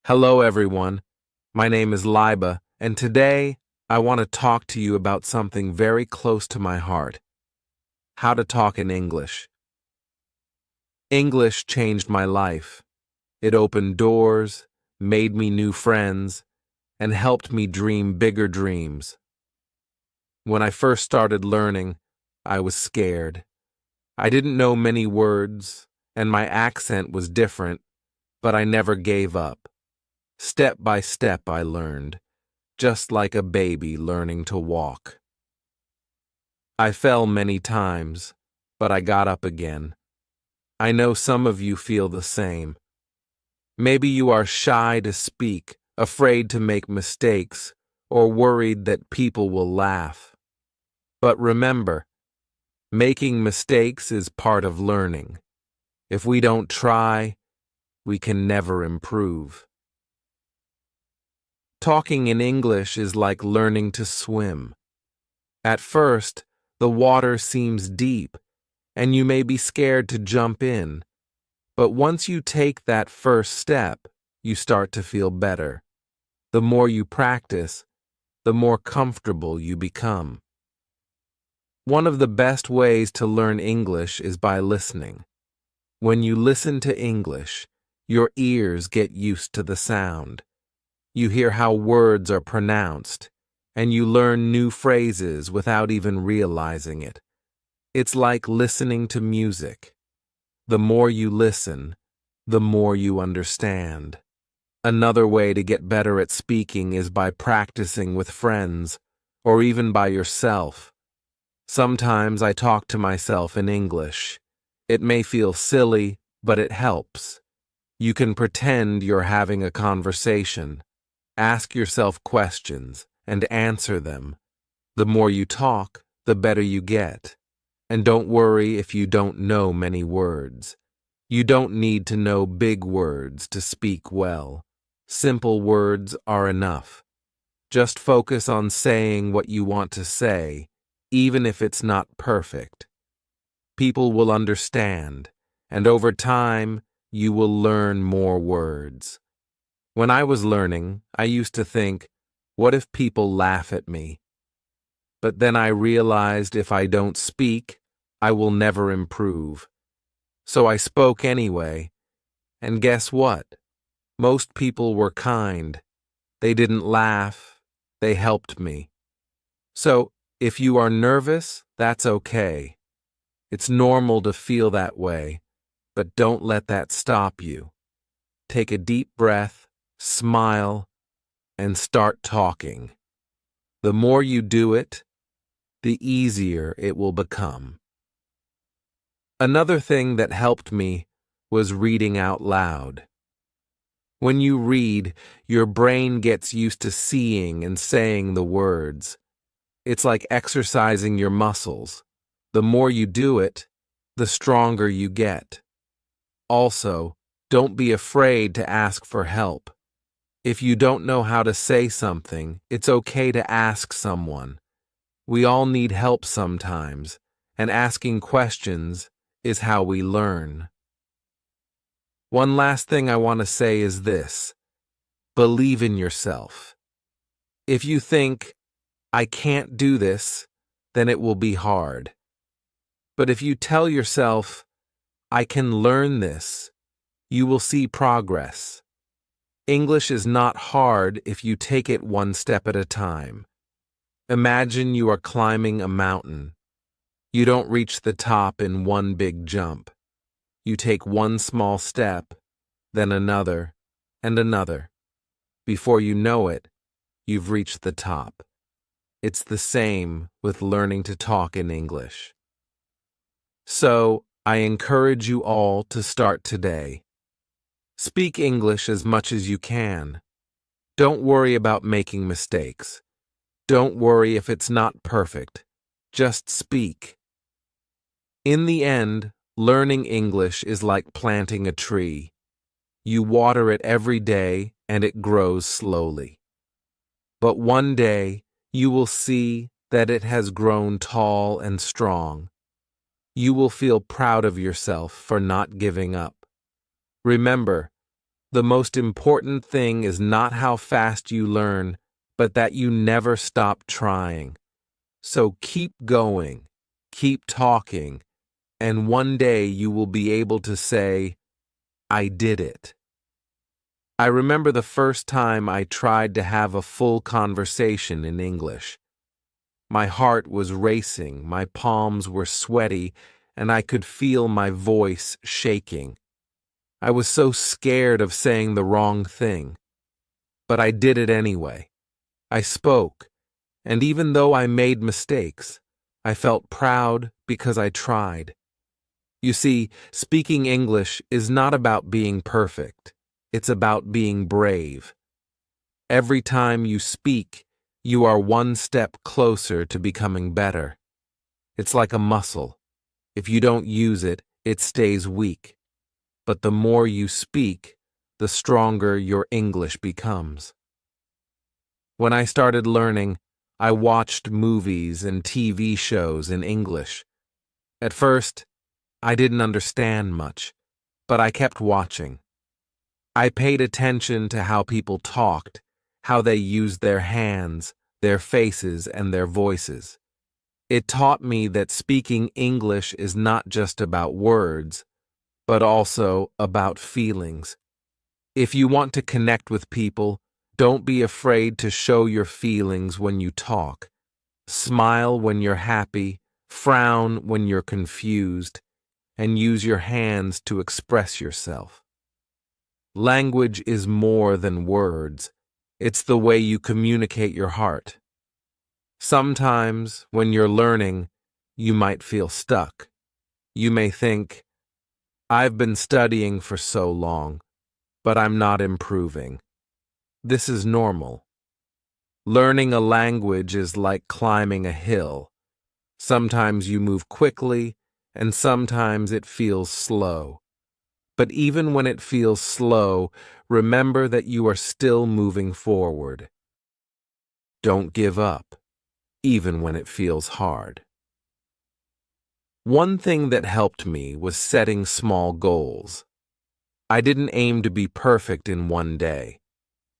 Hello, everyone. My name is Liba, and today I want to talk to you about something very close to my heart: how to talk in English. English changed my life. It opened doors, made me new friends, and helped me dream bigger dreams. When I first started learning, I was scared. I didn't know many words, and my accent was different, but I never gave up. Step by step, I learned, just like a baby learning to walk. I fell many times, but I got up again. I know some of you feel the same. Maybe you are shy to speak, afraid to make mistakes, or worried that people will laugh. But remember, making mistakes is part of learning. If we don't try, we can never improve. Talking in English is like learning to swim. At first, the water seems deep, and you may be scared to jump in. But once you take that first step, you start to feel better. The more you practice, the more comfortable you become. One of the best ways to learn English is by listening. When you listen to English, your ears get used to the sound. You hear how words are pronounced, and you learn new phrases without even realizing it. It's like listening to music. The more you listen, the more you understand. Another way to get better at speaking is by practicing with friends, or even by yourself. Sometimes I talk to myself in English. It may feel silly, but it helps. You can pretend you're having a conversation. Ask yourself questions and answer them. The more you talk, the better you get. And don't worry if you don't know many words. You don't need to know big words to speak well. Simple words are enough. Just focus on saying what you want to say, even if it's not perfect. People will understand, and over time, you will learn more words. When I was learning, I used to think, what if people laugh at me? But then I realized if I don't speak, I will never improve. So I spoke anyway, and guess what? Most people were kind. They didn't laugh, they helped me. So, if you are nervous, that's okay. It's normal to feel that way, but don't let that stop you. Take a deep breath, smile, and start talking. The more you do it, the easier it will become. Another thing that helped me was reading out loud. When you read, your brain gets used to seeing and saying the words. It's like exercising your muscles. The more you do it, the stronger you get. Also, don't be afraid to ask for help. If you don't know how to say something, it's okay to ask someone. We all need help sometimes, and asking questions is how we learn. One last thing I want to say is this: believe in yourself. If you think, I can't do this, then it will be hard. But if you tell yourself, I can learn this, you will see progress. English is not hard if you take it one step at a time. Imagine you are climbing a mountain. You don't reach the top in one big jump. You take one small step, then another, and another. Before you know it, you've reached the top. It's the same with learning to talk in English. So, I encourage you all to start today. Speak English as much as you can. Don't worry about making mistakes. Don't worry if it's not perfect. Just speak. In the end, learning English is like planting a tree. You water it every day and it grows slowly. But one day, you will see that it has grown tall and strong. You will feel proud of yourself for not giving up. Remember, The most important thing is not how fast you learn, but that you never stop trying. So keep going, keep talking, and one day you will be able to say, I did it. I remember the first time I tried to have a full conversation in English. My heart was racing, my palms were sweaty, and I could feel my voice shaking. I was so scared of saying the wrong thing. But I did it anyway. I spoke, and even though I made mistakes, I felt proud because I tried. You see, speaking English is not about being perfect. It's about being brave. Every time you speak, you are one step closer to becoming better. It's like a muscle. If you don't use it, it stays weak. But the more you speak, the stronger your English becomes. When I started learning, I watched movies and TV shows in English. At first, I didn't understand much, but I kept watching. I paid attention to how people talked, how they used their hands, their faces, and their voices. It taught me that speaking English is not just about words, but also about feelings. If you want to connect with people, don't be afraid to show your feelings when you talk. Smile when you're happy, frown when you're confused, and use your hands to express yourself. Language is more than words. It's the way you communicate your heart. Sometimes, when you're learning, you might feel stuck. You may think, I've been studying for so long, but I'm not improving. This is normal. Learning a language is like climbing a hill. Sometimes you move quickly, and sometimes it feels slow. But even when it feels slow, remember that you are still moving forward. Don't give up, even when it feels hard. One thing that helped me was setting small goals. I didn't aim to be perfect in one day.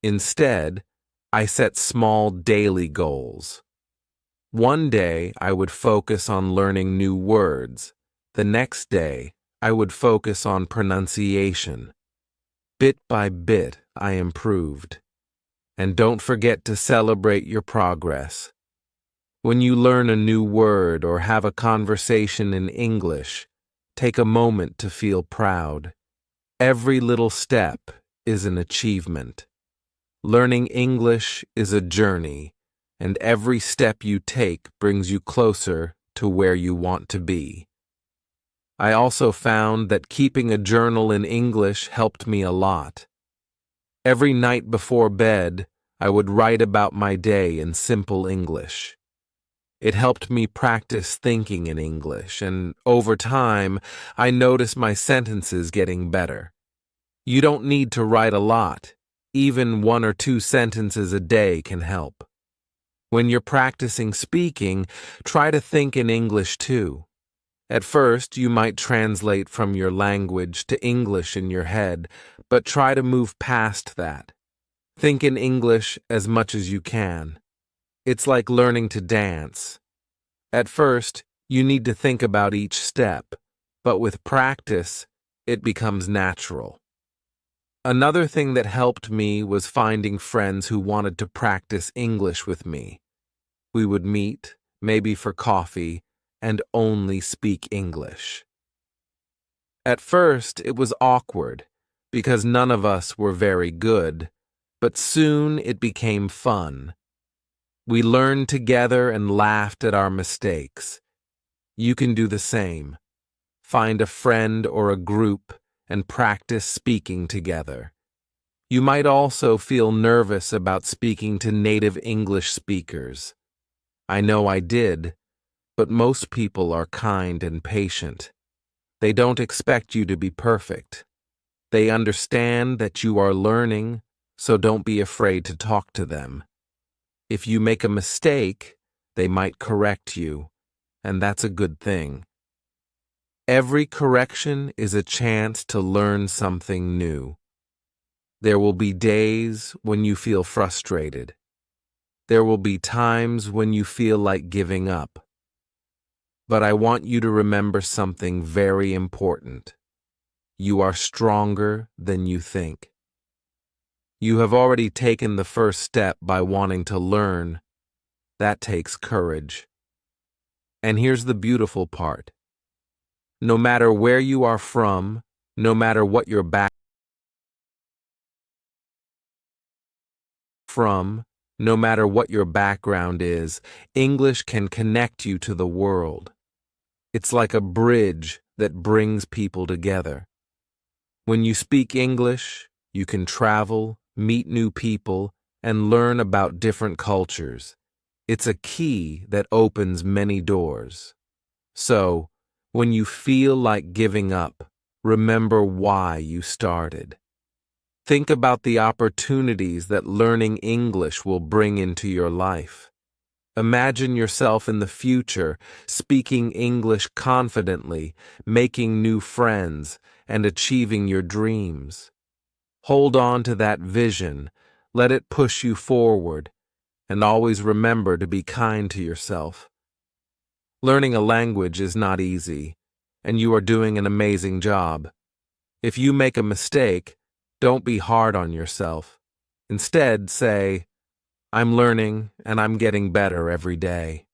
Instead, I set small daily goals. One day, I would focus on learning new words. The next day, I would focus on pronunciation. Bit by bit, I improved. And don't forget to celebrate your progress. When you learn a new word or have a conversation in English, take a moment to feel proud. Every little step is an achievement. Learning English is a journey, and every step you take brings you closer to where you want to be. I also found that keeping a journal in English helped me a lot. Every night before bed, I would write about my day in simple English. It helped me practice thinking in English, and over time, I noticed my sentences getting better. You don't need to write a lot. Even 1 or 2 sentences a day can help. When you're practicing speaking, try to think in English too. At first, you might translate from your language to English in your head, but try to move past that. Think in English as much as you can. It's like learning to dance. At first, you need to think about each step, but with practice, it becomes natural. Another thing that helped me was finding friends who wanted to practice English with me. We would meet, maybe for coffee, and only speak English. At first, it was awkward, because none of us were very good, but soon it became fun. We learned together and laughed at our mistakes. You can do the same. Find a friend or a group and practice speaking together. You might also feel nervous about speaking to native English speakers. I know I did, but most people are kind and patient. They don't expect you to be perfect. They understand that you are learning, so don't be afraid to talk to them. If you make a mistake, they might correct you, and that's a good thing. Every correction is a chance to learn something new. There will be days when you feel frustrated. There will be times when you feel like giving up. But I want you to remember something very important. You are stronger than you think. You have already taken the first step by wanting to learn. That takes courage. And here's the beautiful part. No matter where you are from, no matter what your no matter what your background is, English can connect you to the world. It's like a bridge that brings people together. When you speak English, you can travel, meet new people, and learn about different cultures. It's a key that opens many doors. So, when you feel like giving up, remember why you started. Think about the opportunities that learning English will bring into your life. Imagine yourself in the future, speaking English confidently, making new friends, and achieving your dreams. Hold on to that vision, let it push you forward, and always remember to be kind to yourself. Learning a language is not easy, and you are doing an amazing job. If you make a mistake, don't be hard on yourself. Instead, say, I'm learning and I'm getting better every day.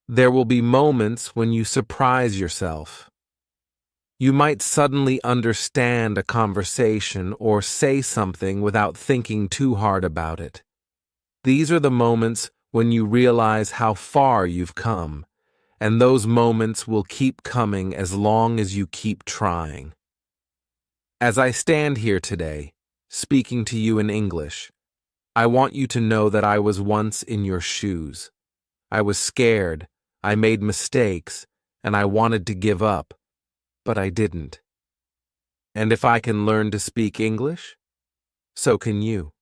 There will be moments when you surprise yourself. You might suddenly understand a conversation or say something without thinking too hard about it. These are the moments when you realize how far you've come, and those moments will keep coming as long as you keep trying. As I stand here today, speaking to you in English, I want you to know that I was once in your shoes. I was scared, I made mistakes, and I wanted to give up, but I didn't. And if I can learn to speak English, so can you.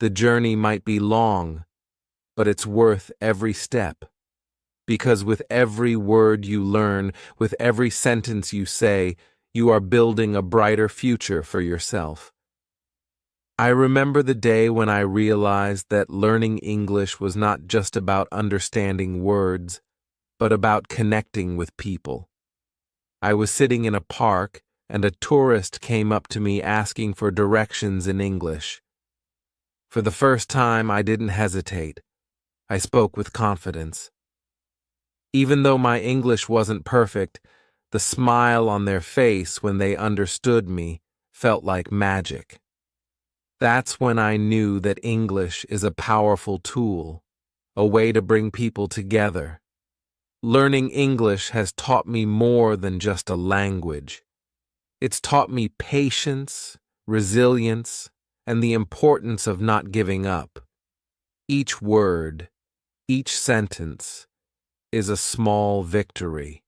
The journey might be long, but it's worth every step. Because with every word you learn, with every sentence you say, you are building a brighter future for yourself. I remember the day when I realized that learning English was not just about understanding words, but about connecting with people. I was sitting in a park, and a tourist came up to me asking for directions in English. For the first time, I didn't hesitate. I spoke with confidence. Even though my English wasn't perfect, the smile on their face when they understood me felt like magic. That's when I knew that English is a powerful tool, a way to bring people together. Learning English has taught me more than just a language. It's taught me patience, resilience, and the importance of not giving up. Each word, each sentence, is a small victory.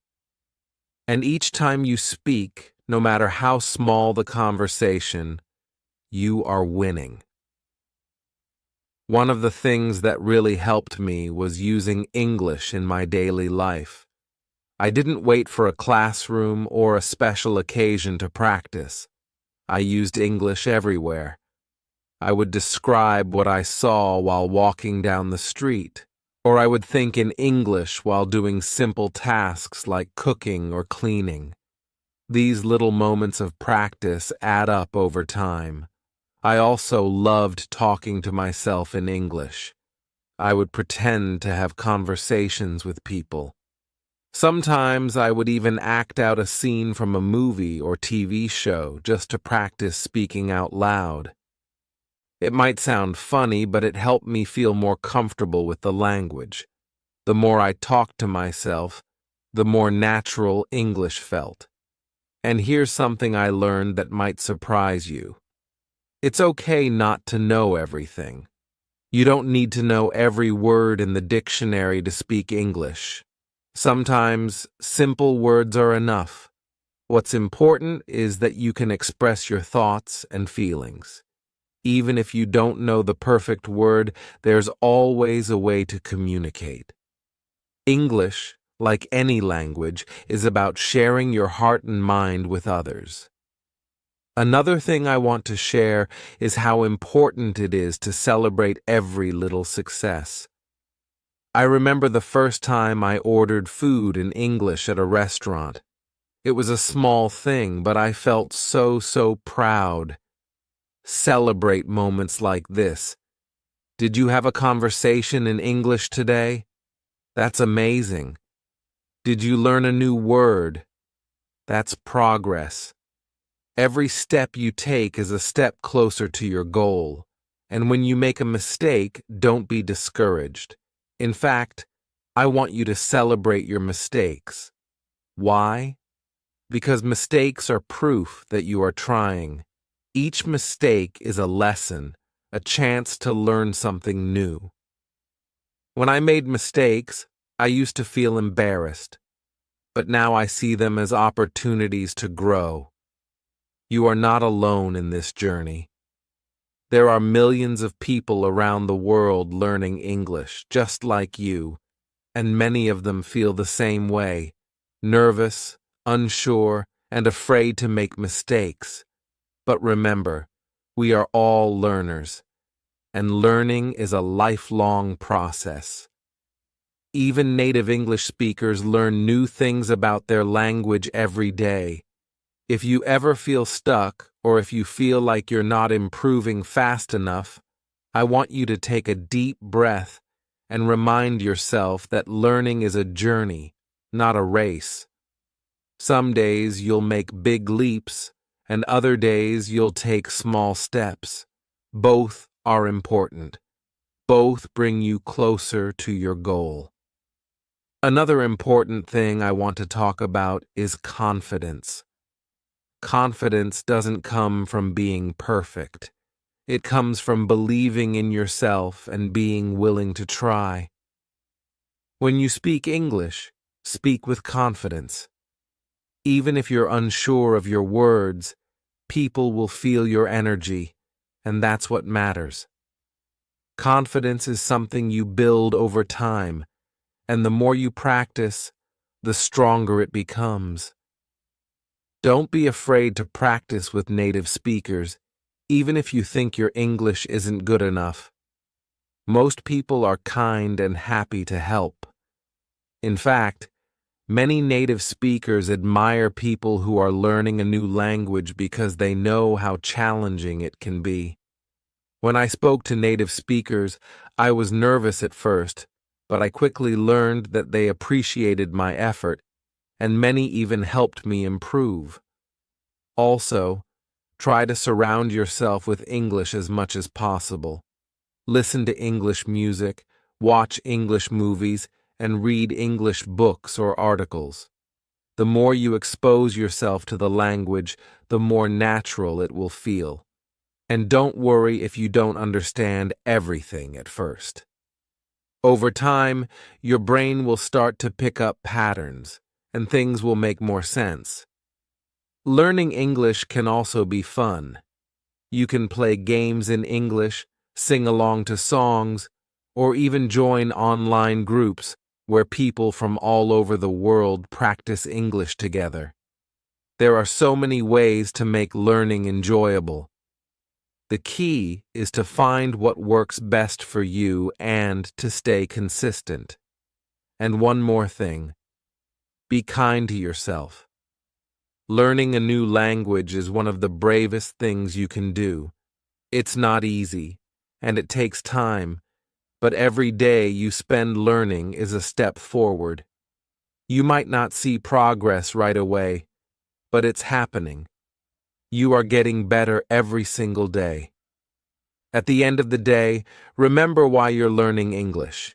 And each time you speak, no matter how small the conversation, you are winning. One of the things that really helped me was using English in my daily life. I didn't wait for a classroom or a special occasion to practice. I used English everywhere. I would describe what I saw while walking down the street, or I would think in English while doing simple tasks like cooking or cleaning. These little moments of practice add up over time. I also loved talking to myself in English. I would pretend to have conversations with people. Sometimes I would even act out a scene from a movie or TV show just to practice speaking out loud. It might sound funny, but it helped me feel more comfortable with the language. The more I talked to myself, the more natural English felt. And here's something I learned that might surprise you. It's okay not to know everything. You don't need to know every word in the dictionary to speak English. Sometimes simple words are enough. What's important is that you can express your thoughts and feelings. Even if you don't know the perfect word, there's always a way to communicate. English, like any language, is about sharing your heart and mind with others. Another thing I want to share is how important it is to celebrate every little success. I remember the first time I ordered food in English at a restaurant. It was a small thing, but I felt so proud. Celebrate moments like this. Did you have a conversation in English today? That's amazing. Did you learn a new word? That's progress. Every step you take is a step closer to your goal. And when you make a mistake, don't be discouraged. In fact, I want you to celebrate your mistakes. Why? Because mistakes are proof that you are trying. Each mistake is a lesson, a chance to learn something new. When I made mistakes, I used to feel embarrassed, but now I see them as opportunities to grow. You are not alone in this journey. There are millions of people around the world learning English, just like you, and many of them feel the same way, nervous, unsure, and afraid to make mistakes. But remember, we are all learners, and learning is a lifelong process. Even native English speakers learn new things about their language every day. If you ever feel stuck, or if you feel like you're not improving fast enough, I want you to take a deep breath and remind yourself that learning is a journey, not a race. Some days you'll make big leaps, and other days you'll take small steps. Both are important. Both bring you closer to your goal. Another important thing I want to talk about is confidence. Confidence doesn't come from being perfect. It comes from believing in yourself and being willing to try. When you speak English, speak with confidence. Even if you're unsure of your words, people will feel your energy, and that's what matters. Confidence is something you build over time, and the more you practice, the stronger it becomes. Don't be afraid to practice with native speakers, even if you think your English isn't good enough. Most people are kind and happy to help. In fact, many native speakers admire people who are learning a new language because they know how challenging it can be. When I spoke to native speakers, I was nervous at first, but I quickly learned that they appreciated my effort, and many even helped me improve. Also, try to surround yourself with English as much as possible. Listen to English music, watch English movies, and read English books or articles. The more you expose yourself to the language, the more natural it will feel. And don't worry if you don't understand everything at first. Over time, your brain will start to pick up patterns, and things will make more sense. Learning English can also be fun. You can play games in English, sing along to songs, or even join online groups where people from all over the world practice English together. There are so many ways to make learning enjoyable. The key is to find what works best for you and to stay consistent. And one more thing. Be kind to yourself. Learning a new language is one of the bravest things you can do. It's not easy, and it takes time, but every day you spend learning is a step forward. You might not see progress right away, but it's happening. You are getting better every single day. At the end of the day, remember why you're learning English.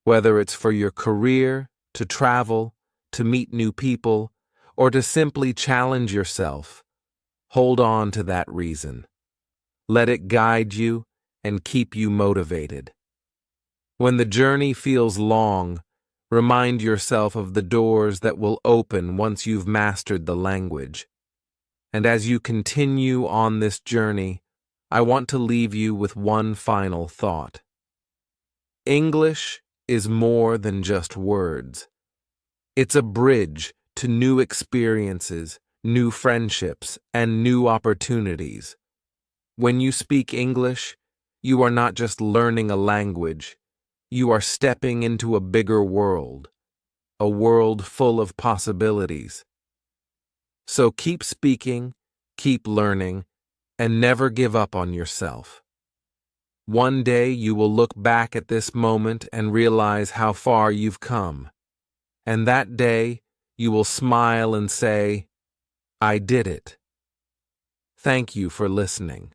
Whether it's for your career, to travel, to meet new people, or to simply challenge yourself, hold on to that reason. Let it guide you and keep you motivated. When the journey feels long, remind yourself of the doors that will open once you've mastered the language. And as you continue on this journey, I want to leave you with one final thought. English is more than just words. It's a bridge to new experiences, new friendships, and new opportunities. When you speak English, you are not just learning a language, you are stepping into a bigger world, a world full of possibilities. So keep speaking, keep learning, and never give up on yourself. One day you will look back at this moment and realize how far you've come. And that day you will smile and say, I did it. Thank you for listening.